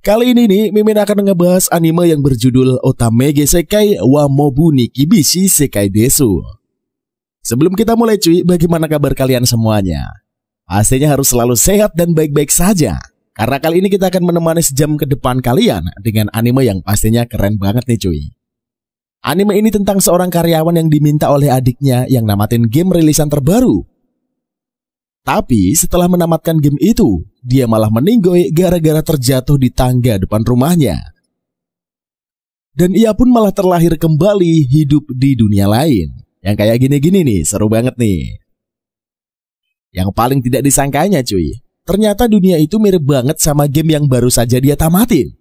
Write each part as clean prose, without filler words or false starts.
Kali ini nih, Mimin akan ngebahas anime yang berjudul Otamege Sekai wa Mobu ni Kibishi Sekai Desu. Sebelum kita mulai cuy, bagaimana kabar kalian semuanya? Pastinya harus selalu sehat dan baik-baik saja. Karena kali ini kita akan menemani sejam ke depan kalian dengan anime yang pastinya keren banget nih cuy. Anime ini tentang seorang karyawan yang diminta oleh adiknya yang namatin game rilisan terbaru. Tapi setelah menamatkan game itu, dia malah meninggoy gara-gara terjatuh di tangga depan rumahnya. Dan ia pun malah terlahir kembali hidup di dunia lain. Yang kayak gini-gini nih, seru banget nih. Yang paling tidak disangkanya cuy, ternyata dunia itu mirip banget sama game yang baru saja dia tamatin.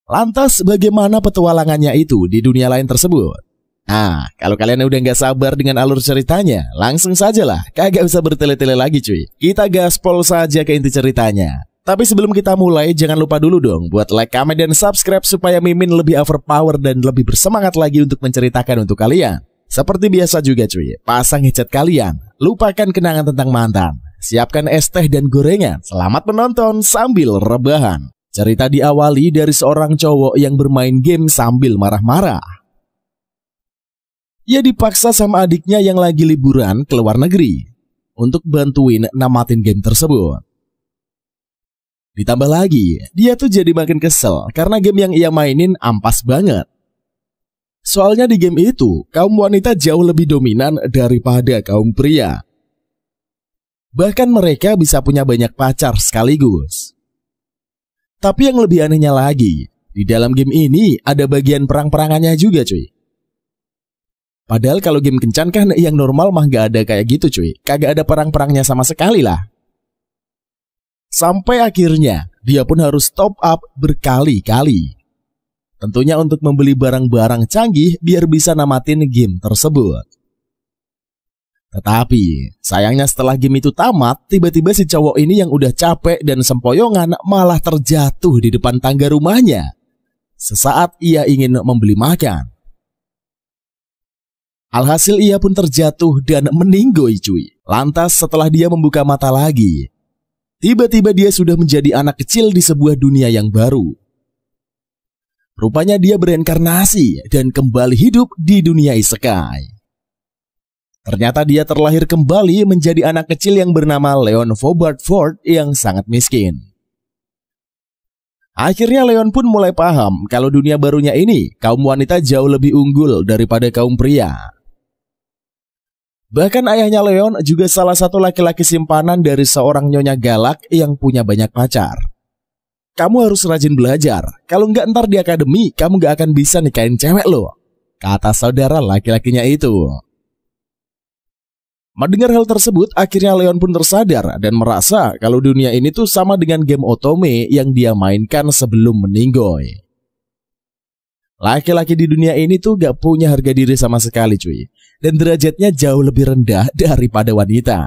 Lantas bagaimana petualangannya itu di dunia lain tersebut? Nah, kalau kalian udah gak sabar dengan alur ceritanya, langsung saja lah, kagak usah bertele-tele lagi cuy. Kita gaspol saja ke inti ceritanya. Tapi sebelum kita mulai, jangan lupa dulu dong buat like, comment, dan subscribe supaya Mimin lebih overpower dan lebih bersemangat lagi untuk menceritakan untuk kalian. Seperti biasa juga cuy, pasang headset kalian, lupakan kenangan tentang mantan, siapkan es teh dan gorengan, selamat menonton sambil rebahan. Cerita diawali dari seorang cowok yang bermain game sambil marah-marah. Ia dipaksa sama adiknya yang lagi liburan ke luar negeri untuk bantuin namatin game tersebut. Ditambah lagi, dia tuh jadi makin kesel karena game yang ia mainin ampas banget. Soalnya di game itu, kaum wanita jauh lebih dominan daripada kaum pria. Bahkan mereka bisa punya banyak pacar sekaligus. Tapi yang lebih anehnya lagi, di dalam game ini ada bagian perang-perangannya juga cuy. Padahal kalau game kencan kan yang normal mah gak ada kayak gitu cuy. Kagak ada perang-perangnya sama sekali lah. Sampai akhirnya dia pun harus top up berkali-kali. Tentunya untuk membeli barang-barang canggih biar bisa namatin game tersebut. Tetapi sayangnya setelah game itu tamat, tiba-tiba si cowok ini yang udah capek dan sempoyongan malah terjatuh di depan tangga rumahnya. Sesaat ia ingin membeli makan. Alhasil ia pun terjatuh dan meninggoy cuy. Lantas setelah dia membuka mata lagi, tiba-tiba dia sudah menjadi anak kecil di sebuah dunia yang baru. Rupanya dia bereinkarnasi dan kembali hidup di dunia isekai. Ternyata dia terlahir kembali menjadi anak kecil yang bernama Leon Fobart Ford yang sangat miskin. Akhirnya Leon pun mulai paham kalau dunia barunya ini kaum wanita jauh lebih unggul daripada kaum pria. Bahkan ayahnya Leon juga salah satu laki-laki simpanan dari seorang nyonya galak yang punya banyak pacar. Kamu harus rajin belajar, kalau nggak ntar di akademi kamu nggak akan bisa nikahin cewek loh, kata saudara laki-lakinya itu. Mendengar hal tersebut, akhirnya Leon pun tersadar dan merasa kalau dunia ini tuh sama dengan game Otome yang dia mainkan sebelum meninggoy. Laki-laki di dunia ini tuh gak punya harga diri sama sekali cuy. Dan derajatnya jauh lebih rendah daripada wanita.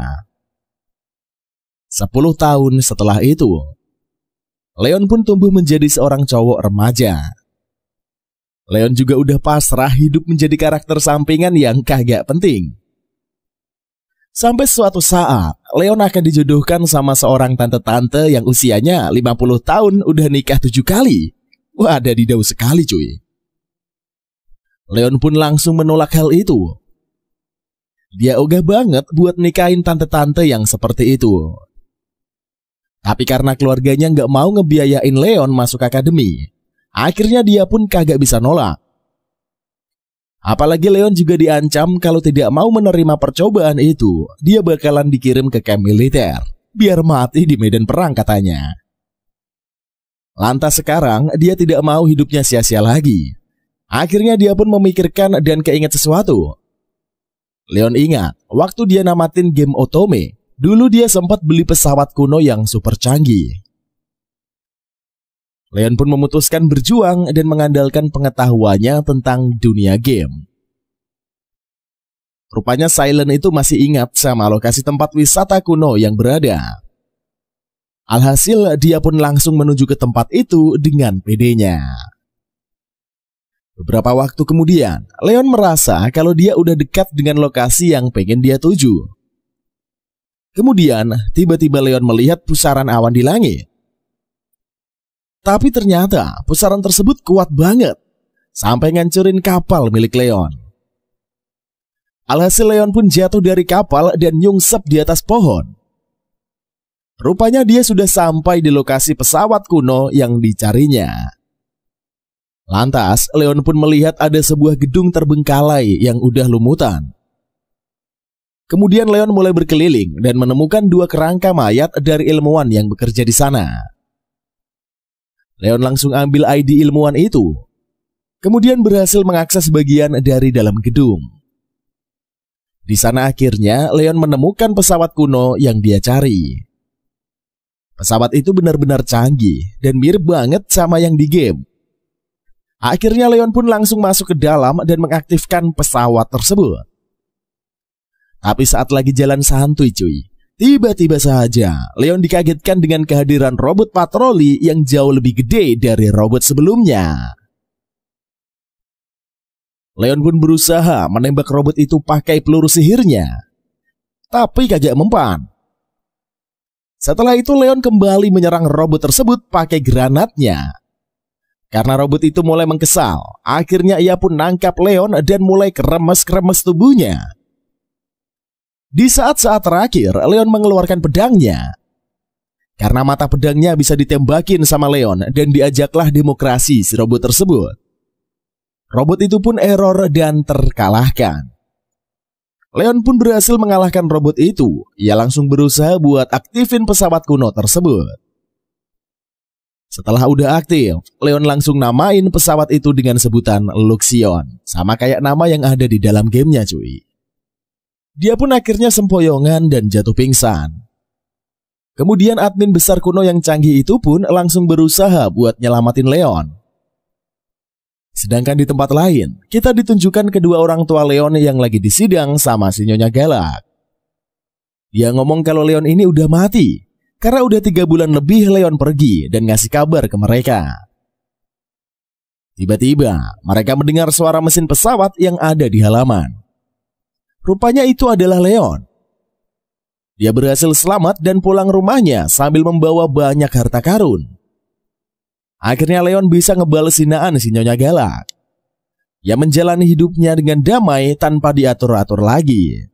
10 tahun setelah itu, Leon pun tumbuh menjadi seorang cowok remaja. Leon juga udah pasrah hidup menjadi karakter sampingan yang kagak penting. Sampai suatu saat, Leon akan dijodohkan sama seorang tante-tante yang usianya 50 tahun udah nikah 7 kali. Wah, adidau sekali cuy. Leon pun langsung menolak hal itu. Dia ogah banget buat nikahin tante-tante yang seperti itu. Tapi karena keluarganya gak mau ngebiayain Leon masuk akademi, akhirnya dia pun kagak bisa nolak. Apalagi Leon juga diancam kalau tidak mau menerima percobaan itu, dia bakalan dikirim ke kamp militer, biar mati di medan perang katanya. Lantas sekarang dia tidak mau hidupnya sia-sia lagi. Akhirnya dia pun memikirkan dan keinget sesuatu. Leon ingat, waktu dia namatin game Otome, dulu dia sempat beli pesawat kuno yang super canggih. Leon pun memutuskan berjuang dan mengandalkan pengetahuannya tentang dunia game. Rupanya Silent itu masih ingat sama lokasi tempat wisata kuno yang berada. Alhasil dia pun langsung menuju ke tempat itu dengan pedenya. Beberapa waktu kemudian, Leon merasa kalau dia udah dekat dengan lokasi yang pengen dia tuju. Kemudian, tiba-tiba Leon melihat pusaran awan di langit. Tapi ternyata pusaran tersebut kuat banget, sampai ngancurin kapal milik Leon. Alhasil Leon pun jatuh dari kapal dan nyungsep di atas pohon. Rupanya dia sudah sampai di lokasi pesawat kuno yang dicarinya. Lantas Leon pun melihat ada sebuah gedung terbengkalai yang udah lumutan. Kemudian Leon mulai berkeliling dan menemukan 2 kerangka mayat dari ilmuwan yang bekerja di sana. Leon langsung ambil ID ilmuwan itu, kemudian berhasil mengakses bagian dari dalam gedung. Di sana akhirnya Leon menemukan pesawat kuno yang dia cari. Pesawat itu benar-benar canggih dan mirip banget sama yang di game. Akhirnya Leon pun langsung masuk ke dalam dan mengaktifkan pesawat tersebut. Tapi saat lagi jalan santuy cuy, tiba-tiba saja Leon dikagetkan dengan kehadiran robot patroli yang jauh lebih gede dari robot sebelumnya. Leon pun berusaha menembak robot itu pakai peluru sihirnya, tapi kagak mempan. Setelah itu Leon kembali menyerang robot tersebut pakai granatnya. Karena robot itu mulai mengkesal, akhirnya ia pun nangkap Leon dan mulai keremes-keremes tubuhnya. Di saat-saat terakhir, Leon mengeluarkan pedangnya. Karena mata pedangnya bisa ditembakin sama Leon dan diajaklah demokrasi si robot tersebut. Robot itu pun error dan terkalahkan. Leon pun berhasil mengalahkan robot itu. Ia langsung berusaha buat aktifin pesawat kuno tersebut. Setelah udah aktif, Leon langsung namain pesawat itu dengan sebutan Luxion, sama kayak nama yang ada di dalam gamenya cuy. Dia pun akhirnya sempoyongan dan jatuh pingsan. Kemudian admin besar kuno yang canggih itu pun langsung berusaha buat nyelamatin Leon. Sedangkan di tempat lain, kita ditunjukkan kedua orang tua Leon yang lagi disidang sama si Nyonya Galak. Dia ngomong kalau Leon ini udah mati, karena udah 3 bulan lebih Leon pergi dan ngasih kabar ke mereka. Tiba-tiba, mereka mendengar suara mesin pesawat yang ada di halaman. Rupanya itu adalah Leon. Dia berhasil selamat dan pulang rumahnya sambil membawa banyak harta karun. Akhirnya Leon bisa ngebales hinaan si Nyonya Galak. Ia menjalani hidupnya dengan damai tanpa diatur-atur lagi.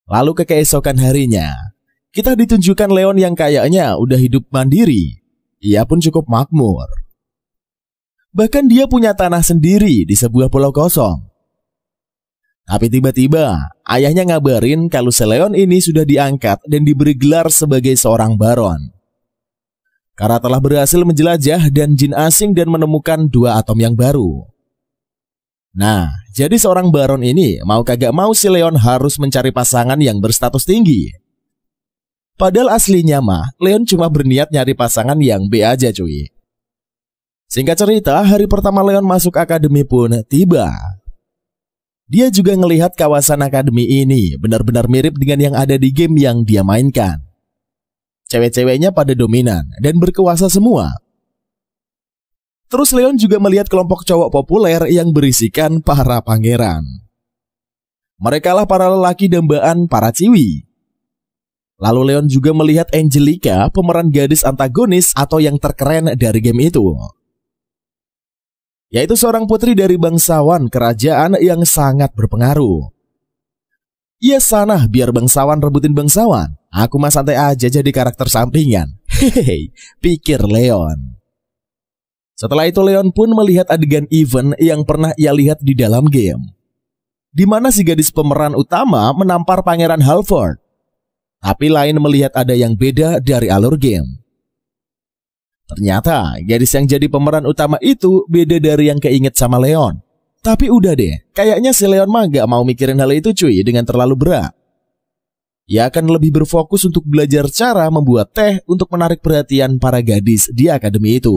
Lalu ke keesokan harinya, kita ditunjukkan Leon yang kayaknya udah hidup mandiri. Ia pun cukup makmur. Bahkan dia punya tanah sendiri di sebuah pulau kosong. Tapi tiba-tiba ayahnya ngabarin kalau si Leon ini sudah diangkat dan diberi gelar sebagai seorang baron. Karena telah berhasil menjelajah dan jin asing dan menemukan 2 atom yang baru. Nah, jadi seorang baron ini mau kagak mau si Leon harus mencari pasangan yang berstatus tinggi. Padahal aslinya mah Leon cuma berniat nyari pasangan yang B aja cuy. Singkat cerita, hari pertama Leon masuk akademi pun tiba. Dia juga ngelihat kawasan akademi ini benar-benar mirip dengan yang ada di game yang dia mainkan. Cewek-ceweknya pada dominan dan berkuasa semua. Terus Leon juga melihat kelompok cowok populer yang berisikan para pangeran. Merekalah para lelaki dambaan para ciwi. Lalu Leon juga melihat Angelica, pemeran gadis antagonis atau yang terkeren dari game itu. Yaitu seorang putri dari bangsawan kerajaan yang sangat berpengaruh. Iya sana biar bangsawan rebutin bangsawan. Aku mah santai aja jadi karakter sampingan. Hehehe, pikir Leon. Setelah itu Leon pun melihat adegan event yang pernah ia lihat di dalam game. Di mana si gadis pemeran utama menampar Pangeran Halford. Tapi lain melihat ada yang beda dari alur game. Ternyata gadis yang jadi pemeran utama itu beda dari yang keinget sama Leon. Tapi udah deh, kayaknya si Leon mah gak mau mikirin hal itu cuy dengan terlalu berat. Ia akan lebih berfokus untuk belajar cara membuat teh untuk menarik perhatian para gadis di akademi itu.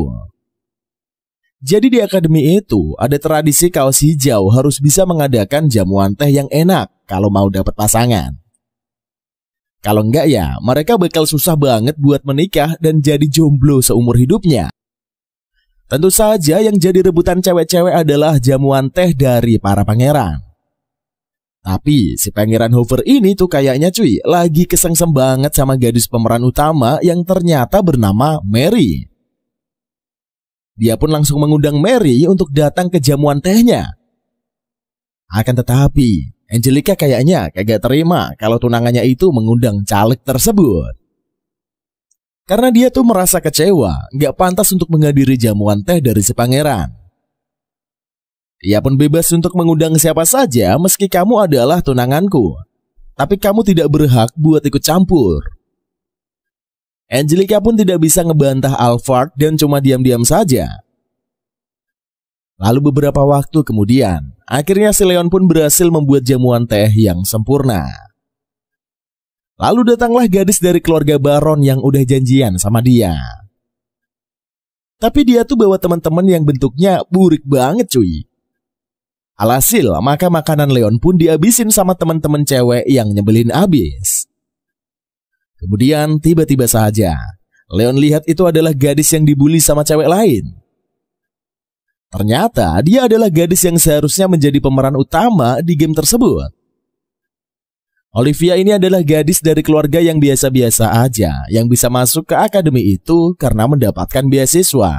Jadi di akademi itu ada tradisi kaos hijau harus bisa mengadakan jamuan teh yang enak kalau mau dapat pasangan. Kalau enggak ya mereka bakal susah banget buat menikah dan jadi jomblo seumur hidupnya. Tentu saja yang jadi rebutan cewek-cewek adalah jamuan teh dari para pangeran. Tapi si Pangeran Hover ini tuh kayaknya cuy lagi kesengsem banget sama gadis pemeran utama yang ternyata bernama Mary. dia pun langsung mengundang Mary untuk datang ke jamuan tehnya. Akan tetapi, Angelica kayaknya kagak terima kalau tunangannya itu mengundang caleg tersebut. Karena dia tuh merasa kecewa, gak pantas untuk menghadiri jamuan teh dari si pangeran. Ia pun bebas untuk mengundang siapa saja meski kamu adalah tunanganku. Tapi kamu tidak berhak buat ikut campur. Angelica pun tidak bisa ngebantah Alphard dan cuma diam-diam saja. Lalu beberapa waktu kemudian, akhirnya si Leon pun berhasil membuat jamuan teh yang sempurna. Lalu datanglah gadis dari keluarga Baron yang udah janjian sama dia. Tapi dia tuh bawa teman-teman yang bentuknya burik banget cuy. Alhasil, maka makanan Leon pun dihabisin sama teman-teman cewek yang nyebelin abis. Kemudian tiba-tiba saja, Leon lihat itu adalah gadis yang dibully sama cewek lain. Ternyata dia adalah gadis yang seharusnya menjadi pemeran utama di game tersebut. Olivia ini adalah gadis dari keluarga yang biasa-biasa aja, yang bisa masuk ke akademi itu karena mendapatkan beasiswa.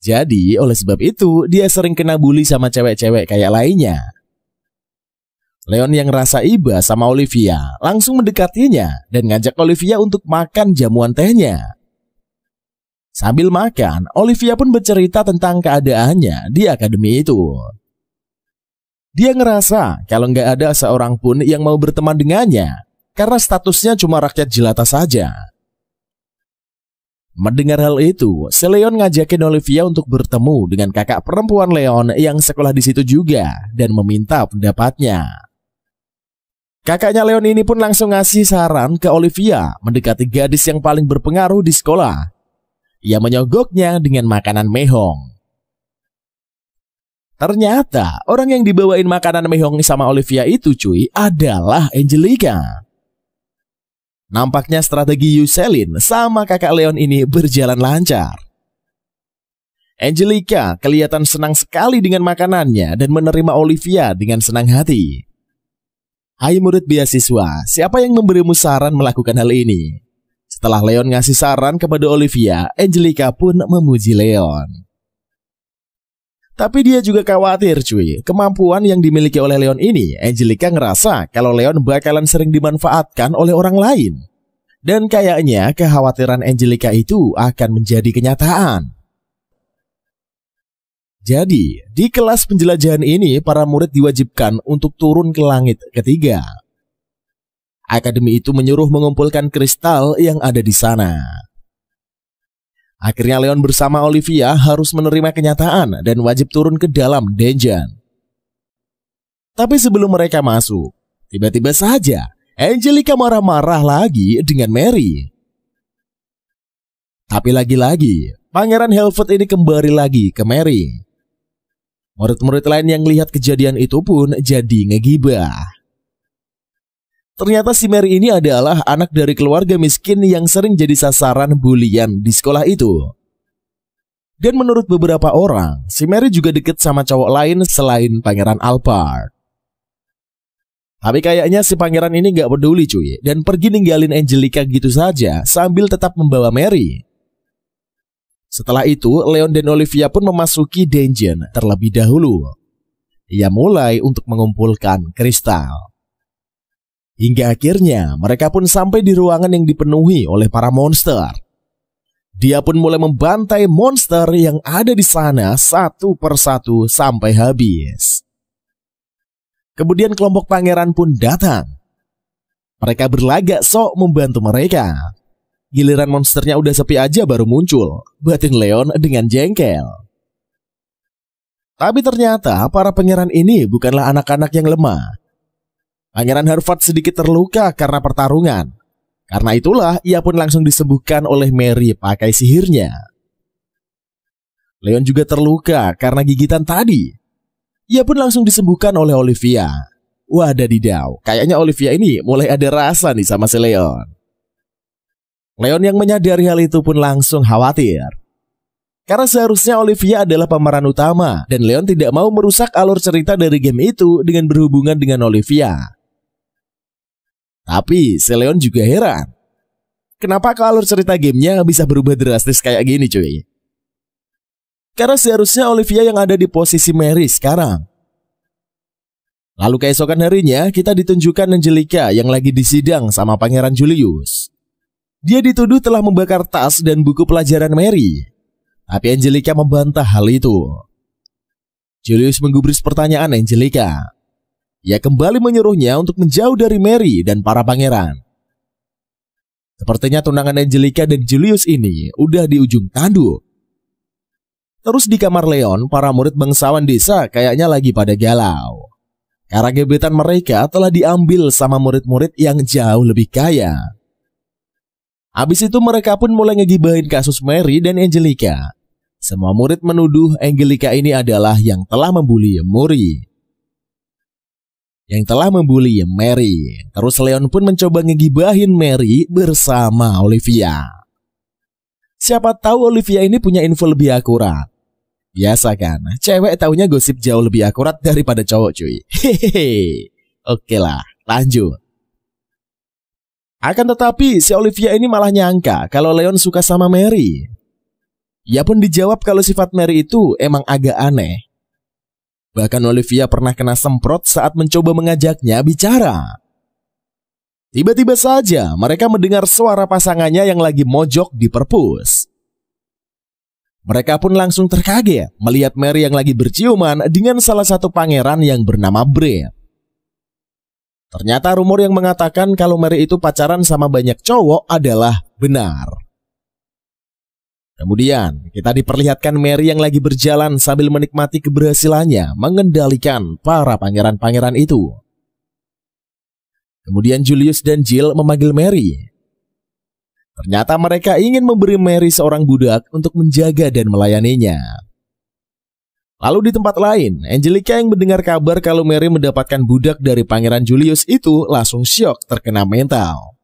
Jadi, oleh sebab itu, dia sering kena bully sama cewek-cewek kayak lainnya. Leon yang rasa iba sama Olivia langsung mendekatinya dan ngajak Olivia untuk makan jamuan tehnya. Sambil makan, Olivia pun bercerita tentang keadaannya di akademi itu. Dia ngerasa kalau nggak ada seorang pun yang mau berteman dengannya karena statusnya cuma rakyat jelata saja. Mendengar hal itu, si Leon ngajakin Olivia untuk bertemu dengan kakak perempuan Leon yang sekolah di situ juga dan meminta pendapatnya. Kakaknya Leon ini pun langsung ngasih saran ke Olivia mendekati gadis yang paling berpengaruh di sekolah. Ia menyogoknya dengan makanan mehong. Ternyata orang yang dibawain makanan mehong sama Olivia itu cuy adalah Angelica. Nampaknya strategi Yuselin sama kakak Leon ini berjalan lancar. Angelica kelihatan senang sekali dengan makanannya dan menerima Olivia dengan senang hati. Hai murid beasiswa, siapa yang memberimu saran melakukan hal ini? Setelah Leon ngasih saran kepada Olivia, Angelica pun memuji Leon. Tapi dia juga khawatir cuy, kemampuan yang dimiliki oleh Leon ini, Angelica ngerasa kalau Leon bakalan sering dimanfaatkan oleh orang lain. Dan kayaknya kekhawatiran Angelica itu akan menjadi kenyataan. Jadi, di kelas penjelajahan ini para murid diwajibkan untuk turun ke langit ketiga. Akademi itu menyuruh mengumpulkan kristal yang ada di sana. Akhirnya Leon bersama Olivia harus menerima kenyataan dan wajib turun ke dalam dungeon. Tapi sebelum mereka masuk, tiba-tiba saja Angelica marah-marah lagi dengan Mary. Tapi lagi-lagi, Pangeran Helvoet ini kembali lagi ke Mary. Murid-murid lain yang lihat kejadian itu pun jadi ngegibah. Ternyata si Mary ini adalah anak dari keluarga miskin yang sering jadi sasaran bulian di sekolah itu. Dan menurut beberapa orang, si Mary juga deket sama cowok lain selain Pangeran Alphard. Tapi kayaknya si pangeran ini gak peduli cuy, dan pergi ninggalin Angelica gitu saja sambil tetap membawa Mary. Setelah itu, Leon dan Olivia pun memasuki dungeon terlebih dahulu. Ia mulai untuk mengumpulkan kristal. Hingga akhirnya mereka pun sampai di ruangan yang dipenuhi oleh para monster. Dia pun mulai membantai monster yang ada di sana satu persatu sampai habis. Kemudian kelompok pangeran pun datang. Mereka berlagak sok membantu mereka. Giliran monsternya udah sepi aja baru muncul, batin Leon dengan jengkel. Tapi ternyata para pangeran ini bukanlah anak-anak yang lemah. Pangeran Harvard sedikit terluka karena pertarungan. Karena itulah ia pun langsung disembuhkan oleh Mary pakai sihirnya. Leon juga terluka karena gigitan tadi. Ia pun langsung disembuhkan oleh Olivia. Wadadidaw, kayaknya Olivia ini mulai ada rasa nih sama si Leon. Leon yang menyadari hal itu pun langsung khawatir. Karena seharusnya Olivia adalah pemeran utama dan Leon tidak mau merusak alur cerita dari game itu dengan berhubungan dengan Olivia. Tapi si Leon juga heran. Kenapa kalau alur cerita gamenya bisa berubah drastis kayak gini cuy? Karena seharusnya Olivia yang ada di posisi Mary sekarang. Lalu keesokan harinya kita ditunjukkan Angelica yang lagi disidang sama Pangeran Julius. Dia dituduh telah membakar tas dan buku pelajaran Mary. Tapi Angelica membantah hal itu. Julius menggubris pertanyaan Angelica. Ia kembali menyuruhnya untuk menjauh dari Mary dan para pangeran. Sepertinya tunangan Angelica dan Julius ini udah di ujung tanduk. Terus di kamar Leon, para murid bangsawan desa kayaknya lagi pada galau. Karena gebetan mereka telah diambil sama murid-murid yang jauh lebih kaya. Habis itu mereka pun mulai ngegibahin kasus Mary dan Angelica. Semua murid menuduh Angelica ini adalah yang telah membuli Mary. Terus Leon pun mencoba ngegibahin Mary bersama Olivia. Siapa tahu Olivia ini punya info lebih akurat. Biasa kan, cewek taunya gosip jauh lebih akurat daripada cowok cuy. Hehehe. Oke lah, lanjut. Akan tetapi si Olivia ini malah nyangka kalau Leon suka sama Mary. Ia pun dijawab kalau sifat Mary itu emang agak aneh. Bahkan Olivia pernah kena semprot saat mencoba mengajaknya bicara. Tiba-tiba saja mereka mendengar suara pasangannya yang lagi mojok di perpus. Mereka pun langsung terkaget melihat Mary yang lagi berciuman dengan salah satu pangeran yang bernama Brett. Ternyata rumor yang mengatakan kalau Mary itu pacaran sama banyak cowok adalah benar. Kemudian kita diperlihatkan Mary yang lagi berjalan sambil menikmati keberhasilannya mengendalikan para pangeran-pangeran itu. Kemudian Julius dan Jill memanggil Mary. Ternyata mereka ingin memberi Mary seorang budak untuk menjaga dan melayaninya. Lalu di tempat lain, Angelica yang mendengar kabar kalau Mary mendapatkan budak dari Pangeran Julius itu langsung syok terkena mental.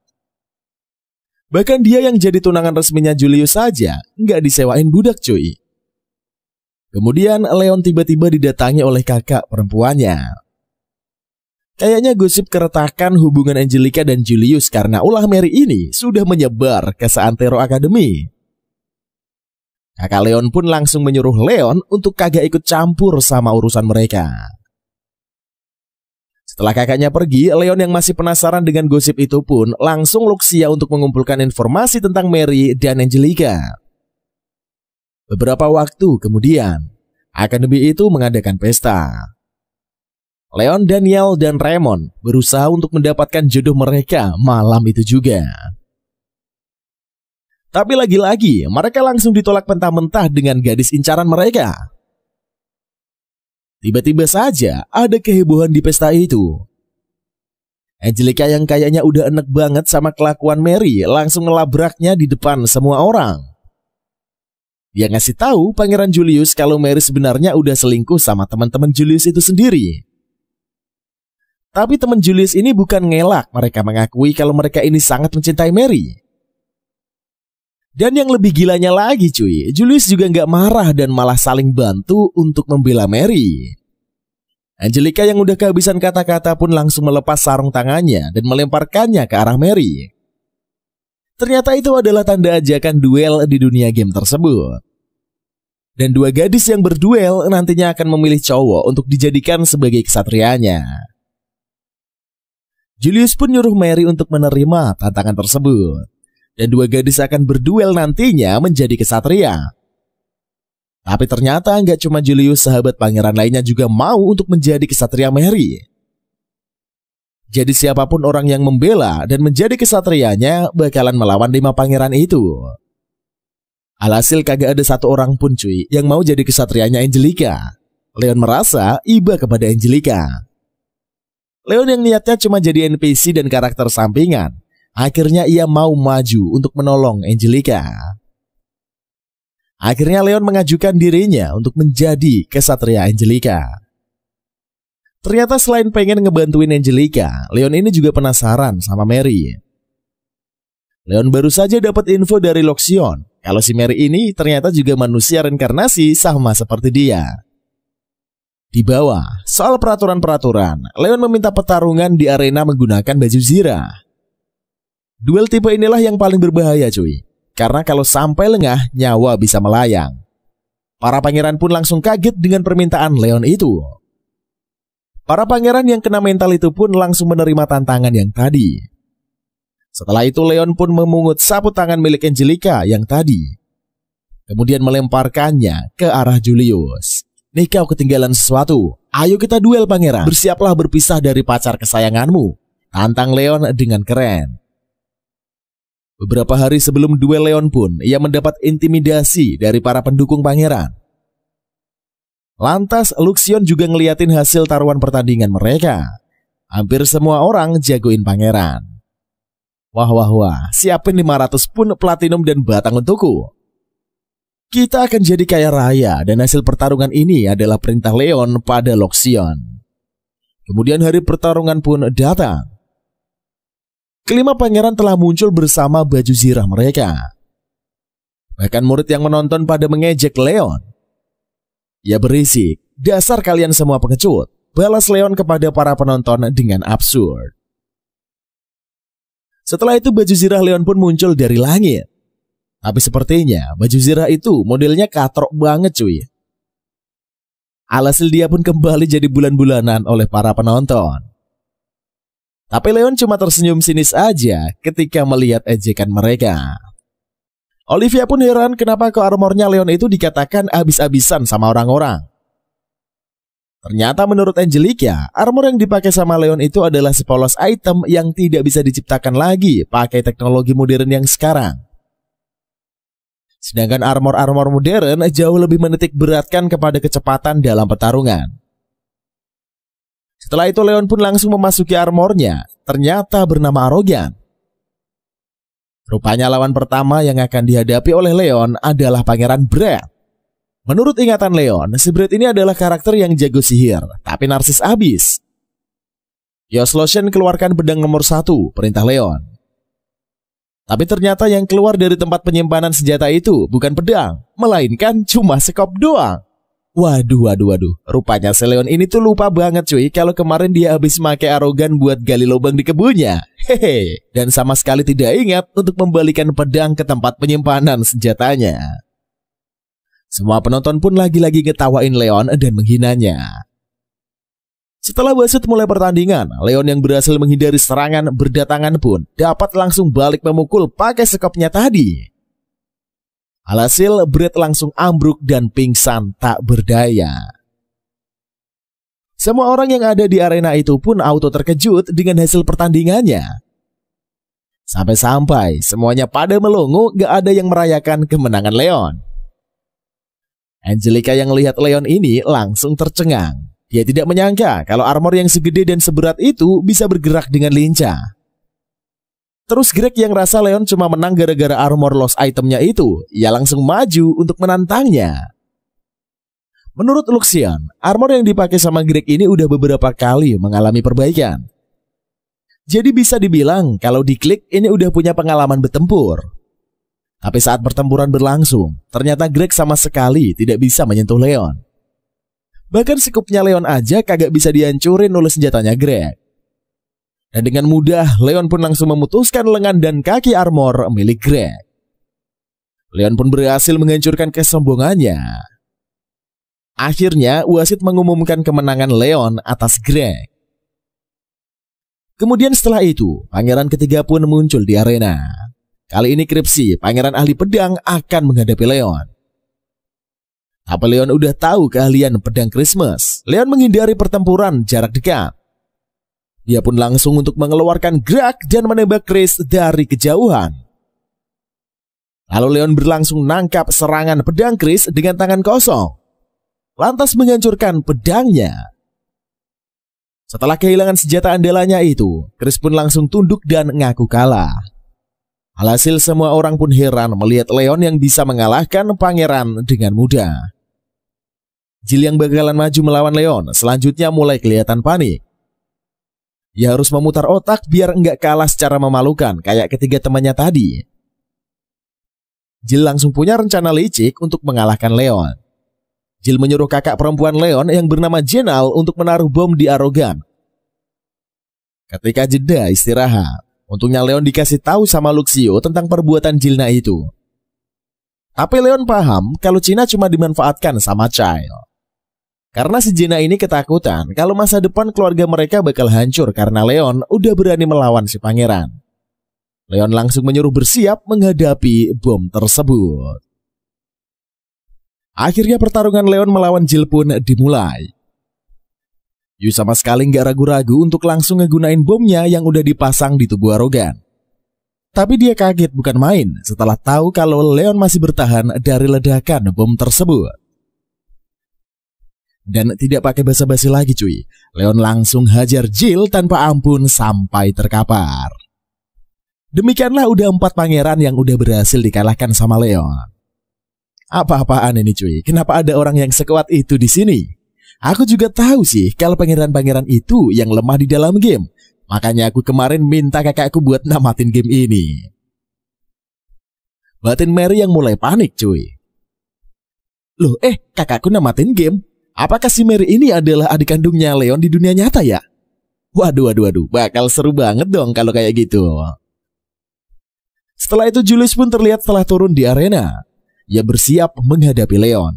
Bahkan dia yang jadi tunangan resminya Julius saja nggak disewain budak cuy. Kemudian Leon tiba-tiba didatangi oleh kakak perempuannya. Kayaknya gosip keretakan hubungan Angelica dan Julius karena ulah Mary ini sudah menyebar ke seantero akademi. Kakak Leon pun langsung menyuruh Leon untuk kagak ikut campur sama urusan mereka. Setelah kakaknya pergi, Leon yang masih penasaran dengan gosip itu pun langsung Luxia untuk mengumpulkan informasi tentang Mary dan Angelica. Beberapa waktu kemudian, akademi itu mengadakan pesta. Leon, Daniel, dan Raymond berusaha untuk mendapatkan jodoh mereka malam itu juga. Tapi lagi-lagi mereka langsung ditolak mentah-mentah dengan gadis incaran mereka. Tiba-tiba saja ada kehebohan di pesta itu. Angelica yang kayaknya udah enek banget sama kelakuan Mary langsung ngelabraknya di depan semua orang. Dia ngasih tahu Pangeran Julius kalau Mary sebenarnya udah selingkuh sama teman-teman Julius itu sendiri. Tapi teman Julius ini bukan ngelak, mereka mengakui kalau mereka ini sangat mencintai Mary. Dan yang lebih gilanya lagi cuy, Julius juga nggak marah dan malah saling bantu untuk membela Mary. Angelica yang udah kehabisan kata-kata pun langsung melepas sarung tangannya dan melemparkannya ke arah Mary. Ternyata itu adalah tanda ajakan duel di dunia game tersebut. Dan dua gadis yang berduel nantinya akan memilih cowok untuk dijadikan sebagai kesatrianya. Julius pun nyuruh Mary untuk menerima tantangan tersebut. Dan dua gadis akan berduel nantinya menjadi kesatria. Tapi ternyata nggak cuma Julius, sahabat pangeran lainnya juga mau untuk menjadi kesatria Mary. Jadi siapapun orang yang membela dan menjadi kesatrianya bakalan melawan 5 pangeran itu. Alhasil kagak ada satu orang pun cuy yang mau jadi kesatrianya Angelica. Leon merasa iba kepada Angelica. Leon yang niatnya cuma jadi NPC dan karakter sampingan, akhirnya ia mau maju untuk menolong Angelica. Akhirnya Leon mengajukan dirinya untuk menjadi kesatria Angelica. Ternyata selain pengen ngebantuin Angelica, Leon ini juga penasaran sama Mary. Leon baru saja dapat info dari Loxion kalau si Mary ini ternyata juga manusia reinkarnasi sama seperti dia. Di bawah, soal peraturan-peraturan, Leon meminta pertarungan di arena menggunakan baju zirah. Duel tipe inilah yang paling berbahaya cuy, karena kalau sampai lengah, nyawa bisa melayang. Para pangeran pun langsung kaget dengan permintaan Leon itu. Para pangeran yang kena mental itu pun langsung menerima tantangan yang tadi. Setelah itu Leon pun memungut sapu tangan milik Angelica yang tadi. Kemudian melemparkannya ke arah Julius. "Nih kau ketinggalan sesuatu. Ayo kita duel pangeran. Bersiaplah berpisah dari pacar kesayanganmu," tantang Leon dengan keren. Beberapa hari sebelum duel Leon pun ia mendapat intimidasi dari para pendukung pangeran. Lantas Luxion juga ngeliatin hasil taruhan pertandingan mereka. Hampir semua orang jagoin pangeran. Wah, siapin 500 pun platinum dan batang untukku. Kita akan jadi kaya raya dan hasil pertarungan ini adalah perintah Leon pada Luxion. Kemudian hari pertarungan pun datang. Kelima pangeran telah muncul bersama baju zirah mereka. Bahkan murid yang menonton pada mengejek Leon. "Ya berisik, dasar kalian semua pengecut," balas Leon kepada para penonton dengan absurd. Setelah itu baju zirah Leon pun muncul dari langit. Tapi sepertinya baju zirah itu modelnya katrok banget cuy. Alhasil dia pun kembali jadi bulan-bulanan oleh para penonton. Tapi Leon cuma tersenyum sinis aja ketika melihat ejekan mereka. Olivia pun heran kenapa kok armornya Leon itu dikatakan habis-habisan sama orang-orang. Ternyata menurut Angelica, armor yang dipakai sama Leon itu adalah sepolos item yang tidak bisa diciptakan lagi pakai teknologi modern yang sekarang. Sedangkan armor-armor modern jauh lebih menitik beratkan kepada kecepatan dalam pertarungan. Setelah itu Leon pun langsung memasuki armornya, ternyata bernama Arogan. Rupanya lawan pertama yang akan dihadapi oleh Leon adalah Pangeran Brad. Menurut ingatan Leon, si Brad ini adalah karakter yang jago sihir, tapi narsis abis. Yosloshen keluarkan pedang nomor 1, perintah Leon. Tapi ternyata yang keluar dari tempat penyimpanan senjata itu bukan pedang, melainkan cuma sekop doang. Waduh. Rupanya si Leon ini tuh lupa banget cuy kalau kemarin dia habis pakai Arogan buat gali lubang di kebunnya. Hehe. Dan sama sekali tidak ingat untuk membalikan pedang ke tempat penyimpanan senjatanya. Semua penonton pun lagi-lagi ngetawain Leon dan menghinanya. Setelah wasit mulai pertandingan, Leon yang berhasil menghindari serangan berdatangan pun dapat langsung balik memukul pakai sekopnya tadi. Alhasil Brad langsung ambruk dan pingsan tak berdaya. Semua orang yang ada di arena itu pun auto terkejut dengan hasil pertandingannya. Sampai-sampai semuanya pada melongo, gak ada yang merayakan kemenangan Leon. Angelica yang melihat Leon ini langsung tercengang. Dia tidak menyangka kalau armor yang segede dan seberat itu bisa bergerak dengan lincah. Terus Greg yang rasa Leon cuma menang gara-gara armor lost itemnya itu, ia langsung maju untuk menantangnya. Menurut Luxion, armor yang dipakai sama Greg ini udah beberapa kali mengalami perbaikan. Jadi bisa dibilang kalau diklik ini udah punya pengalaman bertempur. Tapi saat pertempuran berlangsung, ternyata Greg sama sekali tidak bisa menyentuh Leon. Bahkan sekupnya Leon aja kagak bisa dihancurin oleh senjatanya Greg. Dan dengan mudah Leon pun langsung memutuskan lengan dan kaki armor milik Greg. Leon pun berhasil menghancurkan kesombongannya. Akhirnya wasit mengumumkan kemenangan Leon atas Greg. Kemudian setelah itu pangeran ketiga pun muncul di arena. Kali ini Kripsi, pangeran ahli pedang, akan menghadapi Leon. Tapi Leon udah tahu keahlian pedang Christmas. Leon menghindari pertempuran jarak dekat. Dia pun langsung untuk mengeluarkan gerak dan menembak Chris dari kejauhan. Lalu Leon berlangsung nangkap serangan pedang Chris dengan tangan kosong, lantas menghancurkan pedangnya. Setelah kehilangan senjata andalannya itu, Chris pun langsung tunduk dan ngaku kalah. Alhasil semua orang pun heran melihat Leon yang bisa mengalahkan pangeran dengan mudah. Jill yang bakalan maju melawan Leon selanjutnya mulai kelihatan panik. Dia harus memutar otak biar nggak kalah secara memalukan kayak ketiga temannya tadi. Jill langsung punya rencana licik untuk mengalahkan Leon. Jill menyuruh kakak perempuan Leon yang bernama Jenal untuk menaruh bom di Arogan. Ketika jeda istirahat, untungnya Leon dikasih tahu sama Luxio tentang perbuatan Jillna itu. Tapi Leon paham kalau Gina cuma dimanfaatkan sama Child. Karena si Gina ini ketakutan kalau masa depan keluarga mereka bakal hancur karena Leon udah berani melawan si pangeran. Leon langsung menyuruh bersiap menghadapi bom tersebut. Akhirnya pertarungan Leon melawan Jill pun dimulai. Yu sama sekali nggak ragu-ragu untuk langsung ngegunain bomnya yang udah dipasang di tubuh arogan. Tapi dia kaget bukan main setelah tahu kalau Leon masih bertahan dari ledakan bom tersebut. Dan tidak pakai basa-basi lagi cuy, Leon langsung hajar Jill tanpa ampun sampai terkapar. Demikianlah udah 4 pangeran yang udah berhasil dikalahkan sama Leon. Apa-apaan ini cuy, kenapa ada orang yang sekuat itu di sini? Aku juga tahu sih kalau pangeran-pangeran itu yang lemah di dalam game. Makanya aku kemarin minta kakakku buat namatin game ini. Batin Mary yang mulai panik cuy. Loh kakakku namatin game? Apakah si Mary ini adalah adik kandungnya Leon di dunia nyata ya? Waduh, bakal seru banget dong kalau kayak gitu. Setelah itu Julius pun terlihat telah turun di arena. Ia bersiap menghadapi Leon.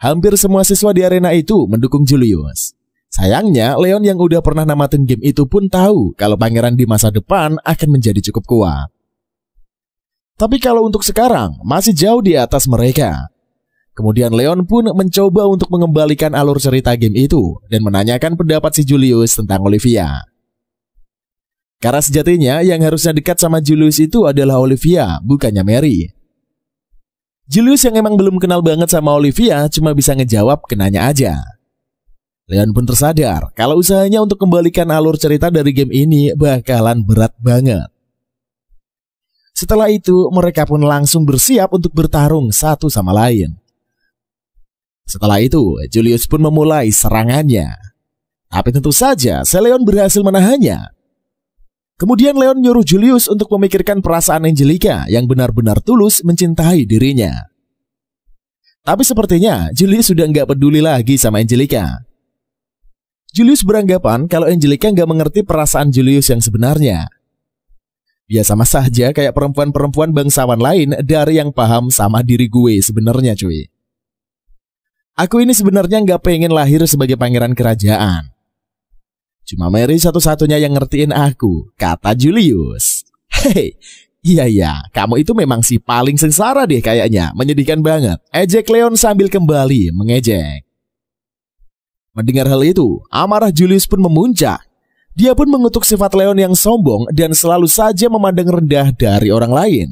Hampir semua siswa di arena itu mendukung Julius. Sayangnya, Leon yang udah pernah namatin game itu pun tahu kalau pangeran di masa depan akan menjadi cukup kuat. Tapi kalau untuk sekarang, masih jauh di atas mereka. Kemudian Leon pun mencoba untuk mengembalikan alur cerita game itu dan menanyakan pendapat si Julius tentang Olivia. Karena sejatinya yang harusnya dekat sama Julius itu adalah Olivia, bukannya Mary. Julius yang emang belum kenal banget sama Olivia cuma bisa ngejawab kenanya aja. Leon pun tersadar kalau usahanya untuk kembalikan alur cerita dari game ini bakalan berat banget. Setelah itu mereka pun langsung bersiap untuk bertarung satu sama lain. Setelah itu Julius pun memulai serangannya. Tapi tentu saja Leon berhasil menahannya. Kemudian Leon nyuruh Julius untuk memikirkan perasaan Angelica yang benar-benar tulus mencintai dirinya. Tapi sepertinya Julius sudah nggak peduli lagi sama Angelica. Julius beranggapan kalau Angelica nggak mengerti perasaan Julius yang sebenarnya. Dia sama saja kayak perempuan-perempuan bangsawan lain dari yang paham sama diri gue sebenarnya cuy. Aku ini sebenarnya nggak pengen lahir sebagai pangeran kerajaan. Cuma Mary satu-satunya yang ngertiin aku, kata Julius. Hei, iya, kamu itu memang si paling sengsara deh kayaknya, menyedihkan banget. Ejek Leon sambil kembali mengejek. Mendengar hal itu, amarah Julius pun memuncak. Dia pun mengutuk sifat Leon yang sombong dan selalu saja memandang rendah dari orang lain.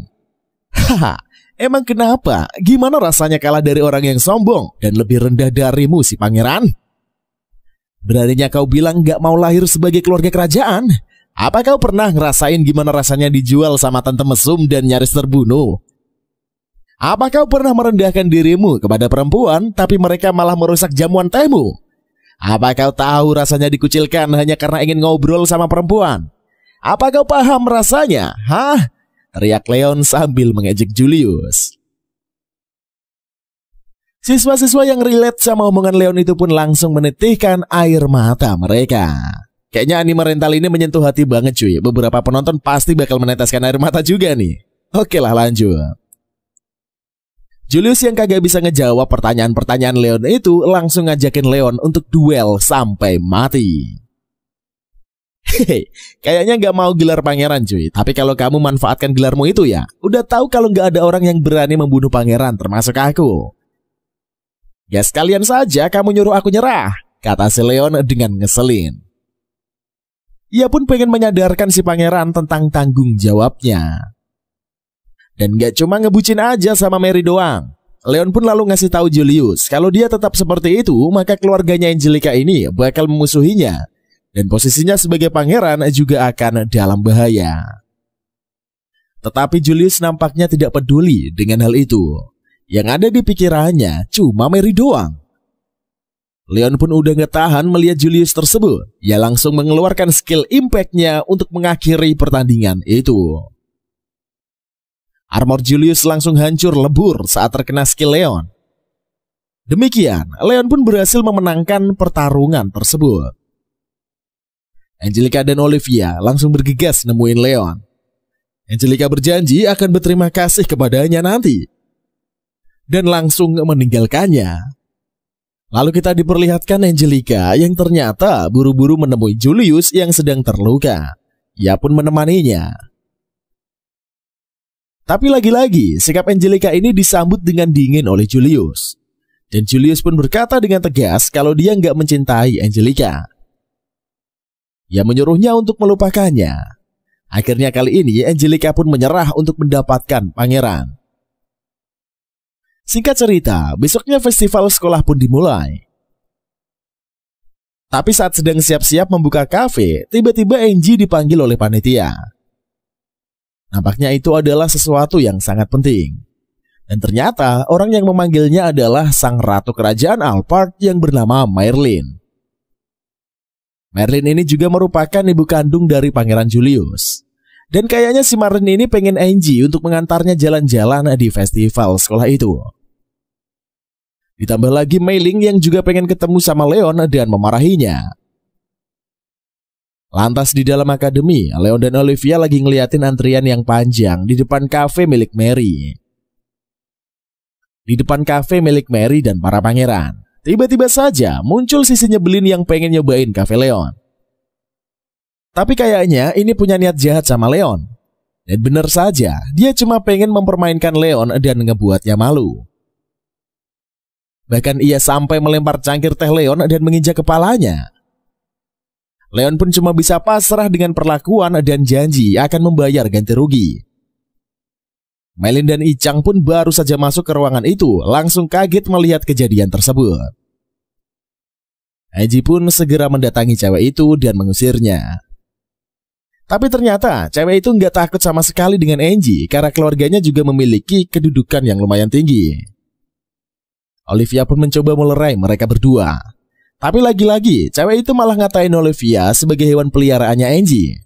Haha, emang kenapa? Gimana rasanya kalah dari orang yang sombong dan lebih rendah darimu si pangeran? Beraninya kau bilang gak mau lahir sebagai keluarga kerajaan? Apa kau pernah ngerasain gimana rasanya dijual sama tante mesum dan nyaris terbunuh? Apa kau pernah merendahkan dirimu kepada perempuan tapi mereka malah merusak jamuan tehmu? Apa kau tahu rasanya dikucilkan hanya karena ingin ngobrol sama perempuan? Apa kau paham rasanya? Hah? Teriak Leon sambil mengejek Julius. Siswa-siswa yang relate sama omongan Leon itu pun langsung menitikkan air mata mereka. Kayaknya anime rental ini menyentuh hati banget cuy. Beberapa penonton pasti bakal meneteskan air mata juga nih. Oke lah lanjut. Julius yang kagak bisa ngejawab pertanyaan-pertanyaan Leon itu langsung ngajakin Leon untuk duel sampai mati. Hehe, kayaknya gak mau gelar pangeran cuy. Tapi kalau kamu manfaatkan gelarmu itu ya, udah tahu kalau gak ada orang yang berani membunuh pangeran termasuk aku. Ya sekalian saja kamu nyuruh aku nyerah, kata si Leon dengan ngeselin. Ia pun pengen menyadarkan si pangeran tentang tanggung jawabnya. Dan gak cuma ngebucin aja sama Mary doang. Leon pun lalu ngasih tahu Julius kalau dia tetap seperti itu, maka keluarganya Angelica ini bakal memusuhinya. Dan posisinya sebagai pangeran juga akan dalam bahaya. Tetapi Julius nampaknya tidak peduli dengan hal itu. Yang ada di pikirannya cuma Mary doang. Leon pun udah gak tahan melihat Julius tersebut. Ia langsung mengeluarkan skill impact-nya untuk mengakhiri pertandingan itu. Armor Julius langsung hancur lebur saat terkena skill Leon. Demikian, Leon pun berhasil memenangkan pertarungan tersebut. Angelica dan Olivia langsung bergegas nemuin Leon. Angelica berjanji akan berterima kasih kepadanya nanti dan langsung meninggalkannya. Lalu kita diperlihatkan Angelica yang ternyata buru-buru menemui Julius yang sedang terluka. Ia pun menemaninya. Tapi lagi-lagi sikap Angelica ini disambut dengan dingin oleh Julius. Dan Julius pun berkata dengan tegas kalau dia nggak mencintai Angelica. Ia menyuruhnya untuk melupakannya. Akhirnya kali ini Angelica pun menyerah untuk mendapatkan pangeran. Singkat cerita, besoknya festival sekolah pun dimulai. Tapi saat sedang siap-siap membuka kafe, tiba-tiba Angie dipanggil oleh panitia. Nampaknya itu adalah sesuatu yang sangat penting. Dan ternyata orang yang memanggilnya adalah sang ratu kerajaan Alphard yang bernama Merlin. Merlin ini juga merupakan ibu kandung dari Pangeran Julius. Dan kayaknya si Merlin ini pengen Angie untuk mengantarnya jalan-jalan di festival sekolah itu. Ditambah lagi Mei Ling yang juga pengen ketemu sama Leon dan memarahinya. Lantas di dalam akademi, Leon dan Olivia lagi ngeliatin antrian yang panjang di depan kafe milik Mary. Di depan kafe milik Mary dan para pangeran, tiba-tiba saja muncul sisi nyebelin yang pengen nyobain kafe Leon. Tapi kayaknya ini punya niat jahat sama Leon. Dan benar saja, dia cuma pengen mempermainkan Leon dan ngebuatnya malu. Bahkan ia sampai melempar cangkir teh Leon dan menginjak kepalanya. Leon pun cuma bisa pasrah dengan perlakuan dan janji akan membayar ganti rugi. Melin dan Ichang pun baru saja masuk ke ruangan itu, langsung kaget melihat kejadian tersebut. Angie pun segera mendatangi cewek itu dan mengusirnya. Tapi ternyata cewek itu nggak takut sama sekali dengan Angie karena keluarganya juga memiliki kedudukan yang lumayan tinggi. Olivia pun mencoba melerai mereka berdua. Tapi lagi-lagi cewek itu malah ngatain Olivia sebagai hewan peliharaannya Angie.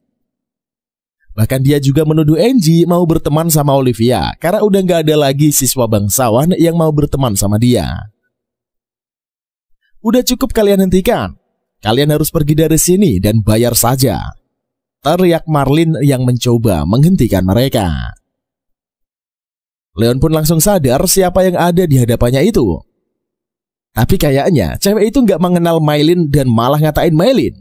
Bahkan dia juga menuduh Angie mau berteman sama Olivia karena udah nggak ada lagi siswa bangsawan yang mau berteman sama dia. Udah cukup kalian hentikan. Kalian harus pergi dari sini dan bayar saja, teriak Marlin yang mencoba menghentikan mereka. Leon pun langsung sadar siapa yang ada di hadapannya itu. Tapi kayaknya cewek itu nggak mengenal Maylin dan malah ngatain Maylin.